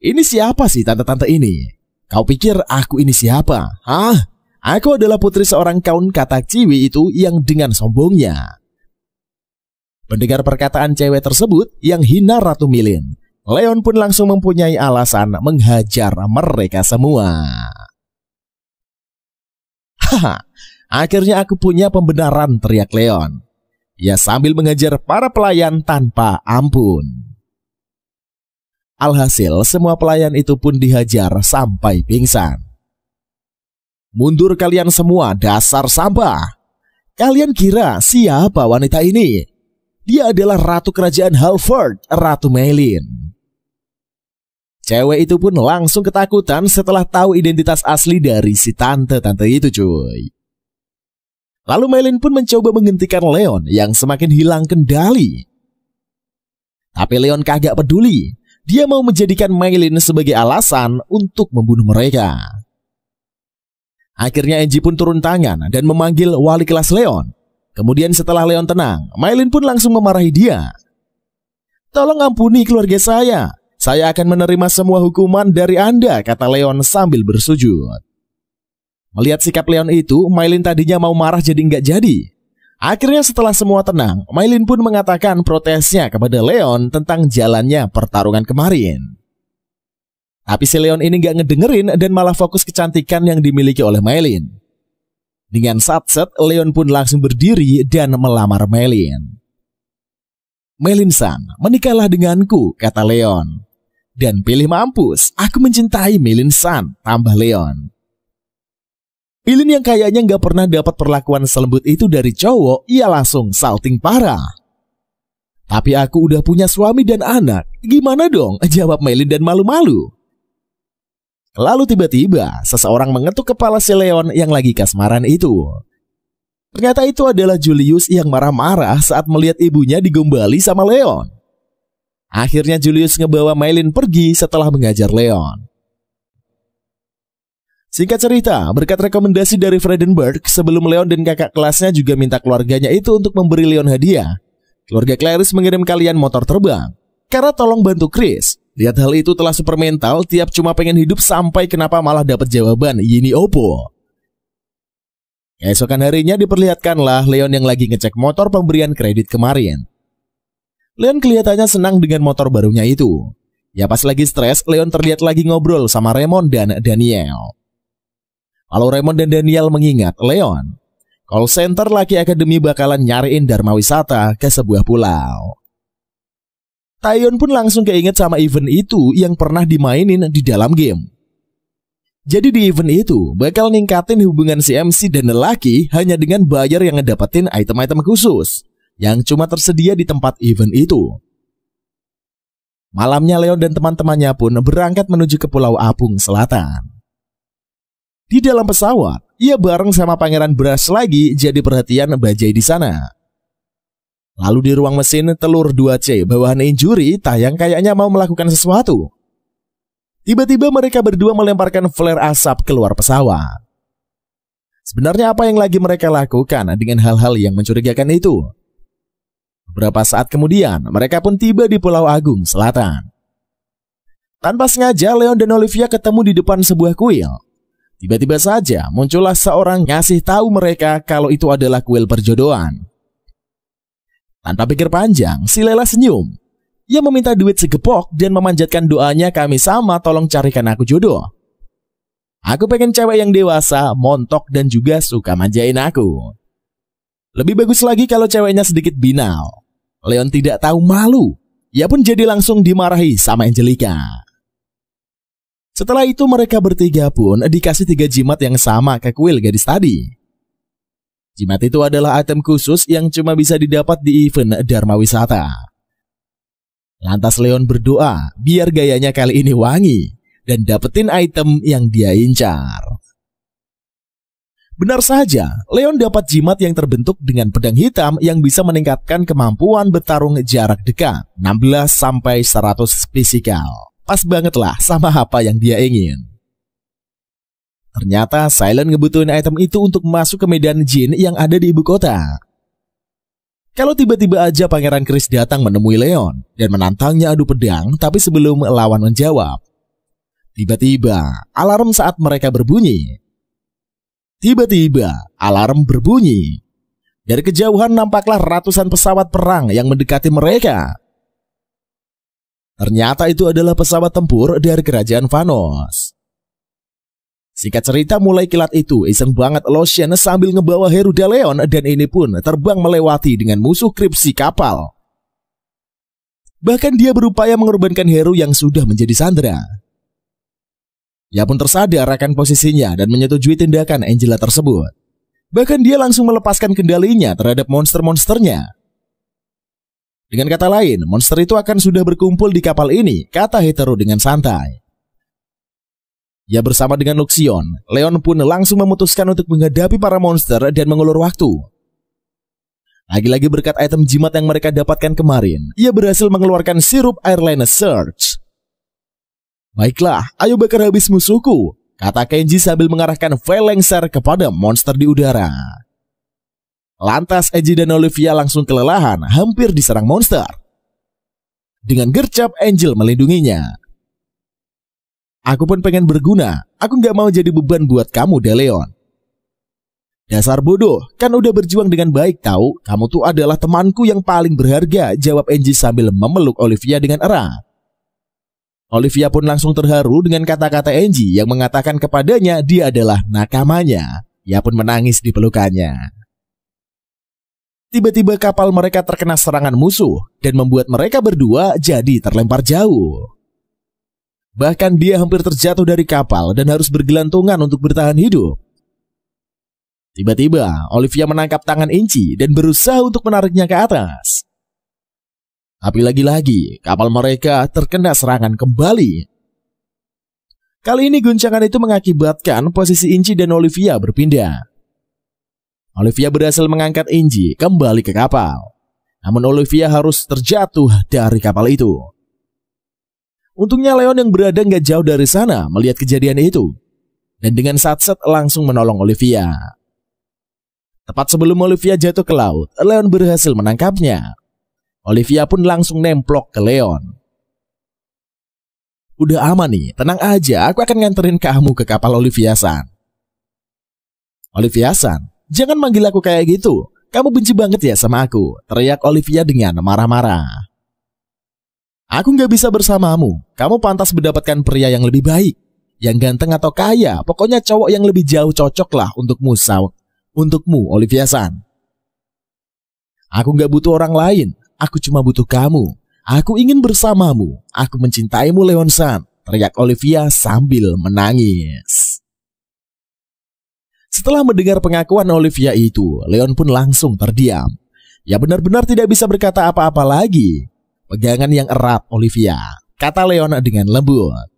Ini siapa sih tante-tante ini? Kau pikir aku ini siapa? Hah? Aku adalah putri seorang kaum katak ciwi itu yang dengan sombongnya. Mendengar perkataan cewek tersebut yang hina Ratu Milin, Leon pun langsung mempunyai alasan menghajar mereka semua. Haha, akhirnya aku punya pembenaran, teriak Leon. Ia sambil mengejar para pelayan tanpa ampun. Alhasil semua pelayan itu pun dihajar sampai pingsan. Mundur kalian semua, dasar sampah. Kalian kira siapa wanita ini? Dia adalah ratu kerajaan Halford, Ratu Merlin. Cewek itu pun langsung ketakutan setelah tahu identitas asli dari si tante-tante itu, cuy. Lalu Merlin pun mencoba menghentikan Leon yang semakin hilang kendali. Tapi Leon kagak peduli. Dia mau menjadikan Merlin sebagai alasan untuk membunuh mereka. Akhirnya Angie pun turun tangan dan memanggil wali kelas Leon. Kemudian setelah Leon tenang, Merlin pun langsung memarahi dia. Tolong ampuni keluarga saya. Saya akan menerima semua hukuman dari Anda, kata Leon sambil bersujud. Melihat sikap Leon itu, Merlin tadinya mau marah jadi nggak jadi. Akhirnya setelah semua tenang, Merlin pun mengatakan protesnya kepada Leon tentang jalannya pertarungan kemarin. Tapi si Leon ini nggak ngedengerin dan malah fokus kecantikan yang dimiliki oleh Merlin. Dengan satset, Leon pun langsung berdiri dan melamar Merlin. Merlin-san, menikahlah denganku, kata Leon. Dan pilih mampus, aku mencintai Merlin-san, tambah Leon. Merlin yang kayaknya nggak pernah dapat perlakuan selembut itu dari cowok, ia langsung salting parah. Tapi aku udah punya suami dan anak, gimana dong? Jawab Merlin dan malu-malu. Lalu tiba-tiba seseorang mengetuk kepala si Leon yang lagi kasmaran itu. Ternyata itu adalah Julius yang marah-marah saat melihat ibunya digombali sama Leon. Akhirnya Julius ngebawa Merlin pergi setelah mengajar Leon. Singkat cerita, berkat rekomendasi dari Fredenberg, sebelum Leon dan kakak kelasnya juga minta keluarganya itu untuk memberi Leon hadiah, keluarga Clarice mengirim kalian motor terbang. Karena tolong bantu Chris. Lihat hal itu telah super mental, tiap cuma pengen hidup sampai kenapa malah dapat jawaban Yini Oppo. Keesokan harinya diperlihatkanlah Leon yang lagi ngecek motor pemberian kredit kemarin. Leon kelihatannya senang dengan motor barunya itu. Ya pas lagi stres, Leon terlihat lagi ngobrol sama Raymond dan Daniel. Kalau Raymond dan Daniel mengingat Leon, call center Lucky Academy bakalan nyariin Dharma Wisata ke sebuah pulau. Taeyeon pun langsung keinget sama event itu yang pernah dimainin di dalam game. Jadi di event itu bakal ningkatin hubungan si MC dan Lucky hanya dengan bayar yang ngedapetin item-item khusus yang cuma tersedia di tempat event itu. Malamnya Leon dan teman-temannya pun berangkat menuju ke Pulau Apung Selatan. Di dalam pesawat, ia bareng sama Pangeran Brass lagi jadi perhatian bajai di sana. Lalu di ruang mesin telur 2C bawahan Injury tayang kayaknya mau melakukan sesuatu. Tiba-tiba mereka berdua melemparkan flare asap keluar pesawat. Sebenarnya apa yang lagi mereka lakukan dengan hal-hal yang mencurigakan itu? Beberapa saat kemudian, mereka pun tiba di Pulau Agung Selatan. Tanpa sengaja, Leon dan Olivia ketemu di depan sebuah kuil. Tiba-tiba saja muncullah seorang ngasih tahu mereka kalau itu adalah kuil perjodohan. Tanpa pikir panjang, si Lela senyum. Ia meminta duit segepok dan memanjatkan doanya, kami sama, tolong carikan aku jodoh. Aku pengen cewek yang dewasa, montok dan juga suka manjain aku. Lebih bagus lagi kalau ceweknya sedikit binal. Leon tidak tahu malu. Ia pun jadi langsung dimarahi sama Angelica. Setelah itu mereka bertiga pun dikasih 3 jimat yang sama ke kuil gadis tadi. Jimat itu adalah item khusus yang cuma bisa didapat di event Dharma Wisata. Lantas Leon berdoa biar gayanya kali ini wangi dan dapetin item yang dia incar. Benar saja, Leon dapat jimat yang terbentuk dengan pedang hitam yang bisa meningkatkan kemampuan bertarung jarak dekat 16-100 fisikal. Pas banget lah sama apa yang dia ingin. Ternyata Silent ngebutuhin item itu untuk masuk ke medan jin yang ada di ibu kota. Kalau tiba-tiba aja Pangeran Chris datang menemui Leon dan menantangnya adu pedang, tapi sebelum lawan menjawab, tiba-tiba alarm saat mereka berbunyi. Tiba-tiba alarm berbunyi. Dari kejauhan nampaklah ratusan pesawat perang yang mendekati mereka. Ternyata itu adalah pesawat tempur dari kerajaan Vanos. Singkat cerita, mulai kilat itu iseng banget Lucian sambil ngebawa Heruda Leon dan ini pun terbang melewati dengan musuh kripsi kapal. Bahkan dia berupaya mengorbankan Heru yang sudah menjadi sandera. Ia pun tersadar akan posisinya dan menyetujui tindakan Angela tersebut. Bahkan dia langsung melepaskan kendalinya terhadap monster-monsternya. Dengan kata lain, monster itu akan sudah berkumpul di kapal ini, kata Hetero dengan santai. Ya bersama dengan Luxion, Leon pun langsung memutuskan untuk menghadapi para monster dan mengulur waktu. Lagi-lagi berkat item jimat yang mereka dapatkan kemarin, ia berhasil mengeluarkan sirup Airline Surge. Baiklah, ayo bakar habis musuhku, kata Kenji sambil mengarahkan Velenser kepada monster di udara. Lantas Eiji dan Olivia langsung kelelahan, hampir diserang monster. Dengan gercep, Angel melindunginya. Aku pun pengen berguna, aku gak mau jadi beban buat kamu, Deleon. Dasar bodoh, kan udah berjuang dengan baik tahu, kamu tuh adalah temanku yang paling berharga, jawab Angie sambil memeluk Olivia dengan erat. Olivia pun langsung terharu dengan kata-kata Angie yang mengatakan kepadanya dia adalah nakamanya. Ia pun menangis di pelukannya. Tiba-tiba kapal mereka terkena serangan musuh dan membuat mereka berdua jadi terlempar jauh. Bahkan dia hampir terjatuh dari kapal dan harus bergelantungan untuk bertahan hidup. Tiba-tiba Olivia menangkap tangan Inci dan berusaha untuk menariknya ke atas. Tapi lagi-lagi kapal mereka terkena serangan kembali. Kali ini guncangan itu mengakibatkan posisi Inci dan Olivia berpindah. Olivia berhasil mengangkat Inji kembali ke kapal. Namun Olivia harus terjatuh dari kapal itu. Untungnya Leon yang berada nggak jauh dari sana melihat kejadian itu. dan dengan satset langsung menolong Olivia. Tepat sebelum Olivia jatuh ke laut, Leon berhasil menangkapnya. Olivia pun langsung nemplok ke Leon. Udah aman nih, tenang aja, aku akan nganterin kamu ke kapal Olivia-san. Olivia-san, jangan manggil aku kayak gitu. Kamu benci banget ya sama aku, teriak Olivia dengan marah-marah. Aku gak bisa bersamamu, kamu pantas mendapatkan pria yang lebih baik, yang ganteng atau kaya, pokoknya cowok yang lebih jauh cocok lah untukmu, Olivia-san. Aku gak butuh orang lain, aku cuma butuh kamu. Aku ingin bersamamu, aku mencintaimu Leon-san, teriak Olivia sambil menangis. Setelah mendengar pengakuan Olivia itu, Leon pun langsung terdiam. Ya benar-benar tidak bisa berkata apa-apa lagi. Pegangan yang erat Olivia, kata Leon dengan lembut.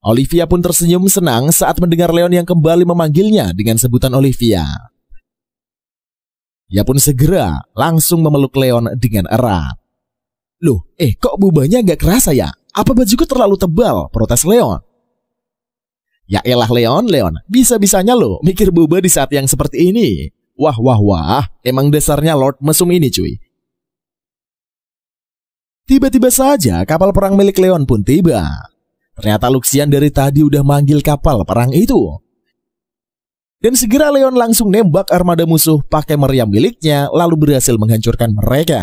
Olivia pun tersenyum senang saat mendengar Leon yang kembali memanggilnya dengan sebutan Olivia. Ia pun segera langsung memeluk Leon dengan erat. Loh, kok bubahnya gak kerasa ya? Apa bajuku terlalu tebal? Protes Leon. Ya elah Leon, bisa-bisanya lo mikir boba di saat yang seperti ini. Wah, emang dasarnya Lord Mesum ini cuy. Tiba-tiba saja kapal perang milik Leon pun tiba. Ternyata Luxian dari tadi udah manggil kapal perang itu. Dan segera Leon langsung nembak armada musuh pakai meriam miliknya lalu berhasil menghancurkan mereka.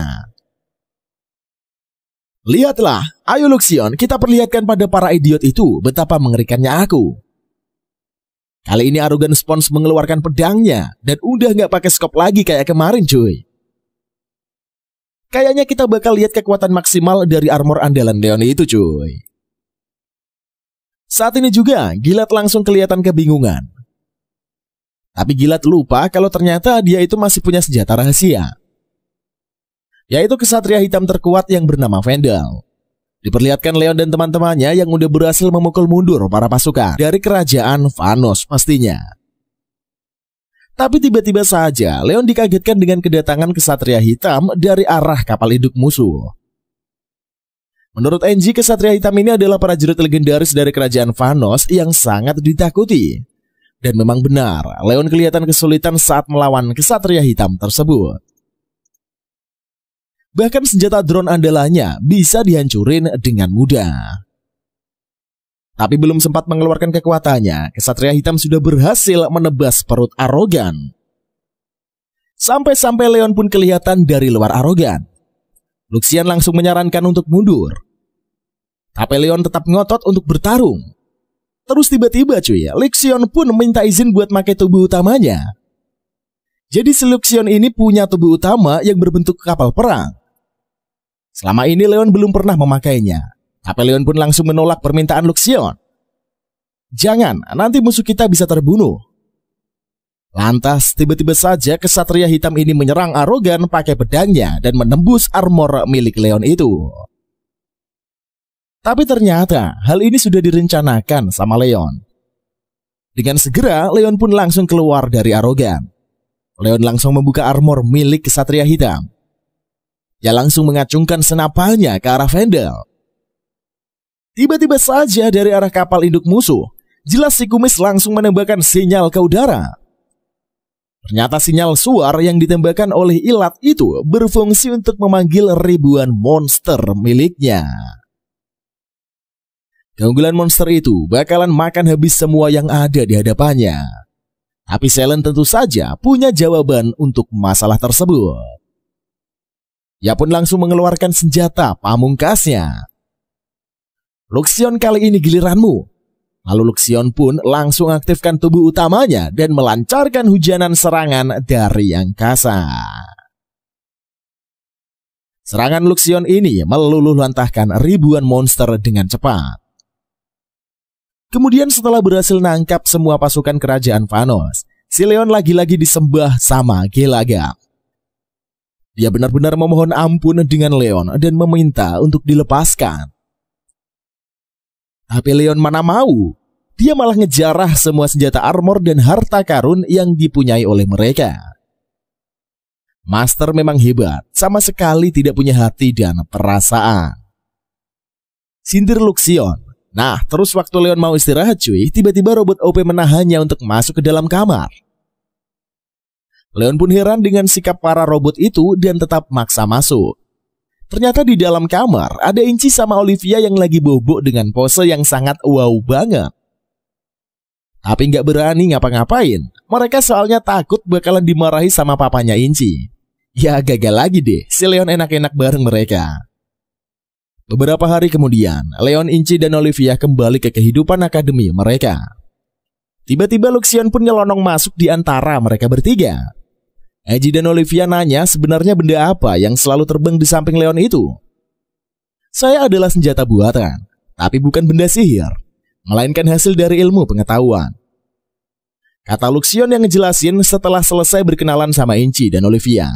Lihatlah, ayo Luxian, kita perlihatkan pada para idiot itu betapa mengerikannya aku. Kali ini Arogan Spons mengeluarkan pedangnya dan udah gak pakai skop lagi kayak kemarin cuy. Kayaknya kita bakal lihat kekuatan maksimal dari armor andalan Leon itu cuy. Saat ini juga Gilat langsung kelihatan kebingungan. Tapi Gilat lupa kalau ternyata dia itu masih punya senjata rahasia, yaitu kesatria hitam terkuat yang bernama Vandal. Diperlihatkan Leon dan teman-temannya yang udah berhasil memukul mundur para pasukan dari kerajaan Vanos pastinya. Tapi tiba-tiba saja Leon dikagetkan dengan kedatangan kesatria hitam dari arah kapal induk musuh. Menurut Enji, kesatria hitam ini adalah prajurit legendaris dari kerajaan Vanos yang sangat ditakuti. Dan memang benar, Leon kelihatan kesulitan saat melawan kesatria hitam tersebut. Bahkan senjata drone andalannya bisa dihancurin dengan mudah. Tapi belum sempat mengeluarkan kekuatannya, kesatria hitam sudah berhasil menebas perut Arogan. Sampai-sampai Leon pun kelihatan dari luar Arogan. Luxian langsung menyarankan untuk mundur. Tapi Leon tetap ngotot untuk bertarung. Terus tiba-tiba cuy, Luxian pun minta izin buat pakai tubuh utamanya. Jadi si Luxian ini punya tubuh utama yang berbentuk kapal perang. Selama ini Leon belum pernah memakainya. Tapi Leon pun langsung menolak permintaan Luxian. Jangan, nanti musuh kita bisa terbunuh. Lantas tiba-tiba saja kesatria hitam ini menyerang Arogan pakai pedangnya dan menembus armor milik Leon itu. Tapi ternyata hal ini sudah direncanakan sama Leon. Dengan segera Leon pun langsung keluar dari Arogan. Leon langsung membuka armor milik kesatria hitam. Dia langsung mengacungkan senapalnya ke arah Vandal. Tiba-tiba saja dari arah kapal induk musuh, jelas si kumis langsung menembakkan sinyal ke udara. Ternyata sinyal suar yang ditembakkan oleh ilat itu berfungsi untuk memanggil ribuan monster miliknya. Keunggulan monster itu bakalan makan habis semua yang ada di hadapannya. Tapi Selen tentu saja punya jawaban untuk masalah tersebut. Ia pun langsung mengeluarkan senjata pamungkasnya. Luxian, kali ini giliranmu. Lalu Luxian pun langsung aktifkan tubuh utamanya dan melancarkan hujanan serangan dari angkasa. Serangan Luxian ini meluluh lantahkan ribuan monster dengan cepat. Kemudian setelah berhasil nangkap semua pasukan kerajaan Vanos, si Leon lagi-lagi disembah sama Gelagap. Dia benar-benar memohon ampun dengan Leon dan meminta untuk dilepaskan. Tapi Leon mana mau, dia malah ngejarah semua senjata armor dan harta karun yang dipunyai oleh mereka. Master memang hebat, sama sekali tidak punya hati dan perasaan. Sindir Luxian, Nah, terus waktu Leon mau istirahat cuy, tiba-tiba robot OP menahannya untuk masuk ke dalam kamar. Leon pun heran dengan sikap para robot itu dan tetap maksa masuk. Ternyata di dalam kamar ada Inci sama Olivia yang lagi bobok dengan pose yang sangat wow banget. Tapi nggak berani ngapa-ngapain. Mereka soalnya takut bakalan dimarahi sama papanya Inci. Ya gagal lagi deh, si Leon enak-enak bareng mereka. Beberapa hari kemudian, Leon, Inci, dan Olivia kembali ke kehidupan akademi mereka. Tiba-tiba Luxion pun nyelonong masuk di antara mereka bertiga. Eiji dan Olivia nanya sebenarnya benda apa yang selalu terbang di samping Leon itu. Saya adalah senjata buatan, tapi bukan benda sihir, melainkan hasil dari ilmu pengetahuan, kata Luxion yang ngejelasin setelah selesai berkenalan sama Inci dan Olivia.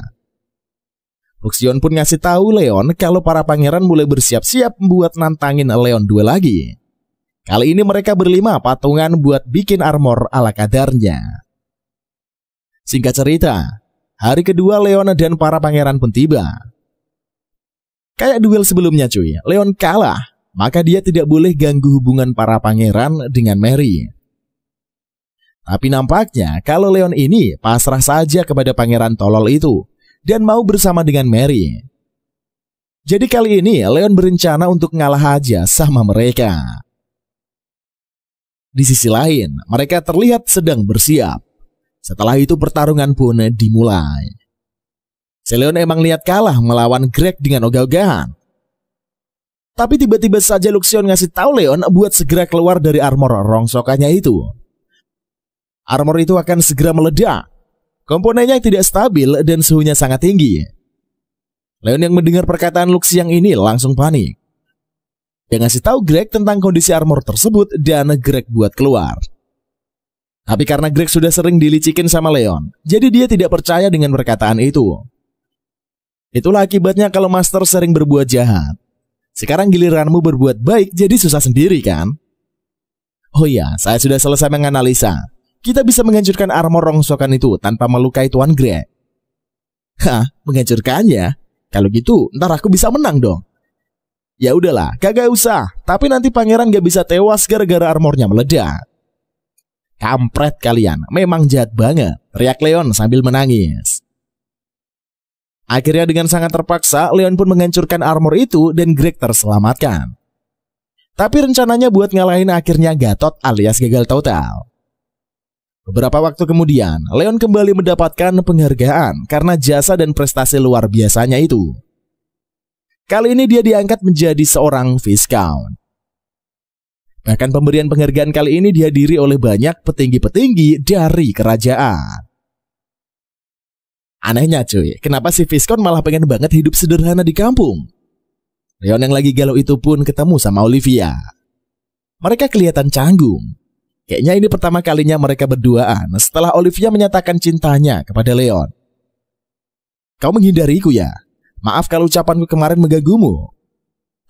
Luxion pun ngasih tahu Leon kalau para pangeran mulai bersiap-siap buat nantangin Leon duel lagi. Kali ini mereka berlima patungan buat bikin armor ala kadarnya. Singkat cerita, hari kedua Leon dan para pangeran pun tiba. Kayak duel sebelumnya cuy, Leon kalah, maka dia tidak boleh ganggu hubungan para pangeran dengan Mary. Tapi nampaknya kalau Leon ini pasrah saja kepada pangeran tolol itu dan mau bersama dengan Mary. Jadi kali ini Leon berencana untuk ngalah aja sama mereka. Di sisi lain, mereka terlihat sedang bersiap. Setelah itu pertarungan pun dimulai. Si Leon emang lihat kalah melawan Greg dengan ogah-ogahan. Tapi tiba-tiba saja Luxion ngasih tahu Leon buat segera keluar dari armor rongsokannya itu. Armor itu akan segera meledak. Komponennya tidak stabil dan suhunya sangat tinggi. Leon yang mendengar perkataan Luxion ini langsung panik. Dia ngasih tahu Greg tentang kondisi armor tersebut dan Greg buat keluar. Tapi karena Greg sudah sering dilicikin sama Leon, jadi dia tidak percaya dengan perkataan itu. Itulah akibatnya kalau Master sering berbuat jahat. Sekarang giliranmu berbuat baik, jadi susah sendiri kan? Oh iya, saya sudah selesai menganalisa. Kita bisa menghancurkan armor rongsokan itu tanpa melukai Tuan Greg. Hah, menghancurkannya? Kalau gitu, ntar aku bisa menang dong. Ya udahlah, kagak usah. Tapi nanti pangeran gak bisa tewas gara-gara armornya meledak. Kampret kalian, memang jahat banget, teriak Leon sambil menangis. Akhirnya dengan sangat terpaksa, Leon pun menghancurkan armor itu dan Greg terselamatkan. Tapi rencananya buat ngalahin akhirnya gatot alias gagal total. Beberapa waktu kemudian, Leon kembali mendapatkan penghargaan karena jasa dan prestasi luar biasanya itu. Kali ini dia diangkat menjadi seorang Viscount. Bahkan pemberian penghargaan kali ini dihadiri oleh banyak petinggi-petinggi dari kerajaan. Anehnya cuy, kenapa si Viscount malah pengen banget hidup sederhana di kampung? Leon yang lagi galau itu pun ketemu sama Olivia. Mereka kelihatan canggung. Kayaknya ini pertama kalinya mereka berduaan setelah Olivia menyatakan cintanya kepada Leon. Kau menghindariku ya? Maaf kalau ucapanku kemarin mengganggumu.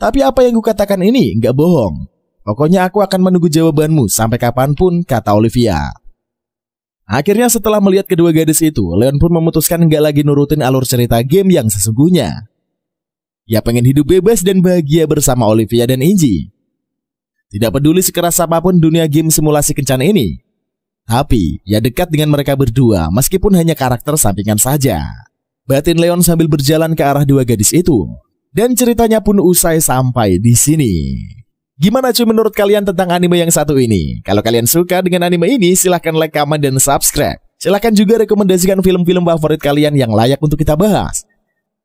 Tapi apa yang kukatakan ini nggak bohong. Pokoknya aku akan menunggu jawabanmu sampai kapanpun, kata Olivia. Akhirnya setelah melihat kedua gadis itu, Leon pun memutuskan nggak lagi nurutin alur cerita game yang sesungguhnya. Ia pengen hidup bebas dan bahagia bersama Olivia dan Inci. Tidak peduli sekeras apapun dunia game simulasi kencan ini. Tapi, ia dekat dengan mereka berdua meskipun hanya karakter sampingan saja. Batin Leon sambil berjalan ke arah dua gadis itu. Dan ceritanya pun usai sampai di sini. Gimana cuy menurut kalian tentang anime yang satu ini? Kalau kalian suka dengan anime ini, silahkan like, comment, dan subscribe. Silahkan juga rekomendasikan film-film favorit kalian yang layak untuk kita bahas.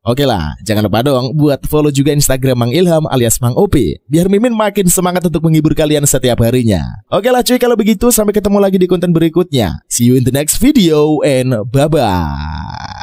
Oke lah, jangan lupa dong buat follow juga Instagram Mang Ilham alias Mang OP, biar Mimin makin semangat untuk menghibur kalian setiap harinya. Oke lah cuy, kalau begitu sampai ketemu lagi di konten berikutnya. See you in the next video and bye-bye.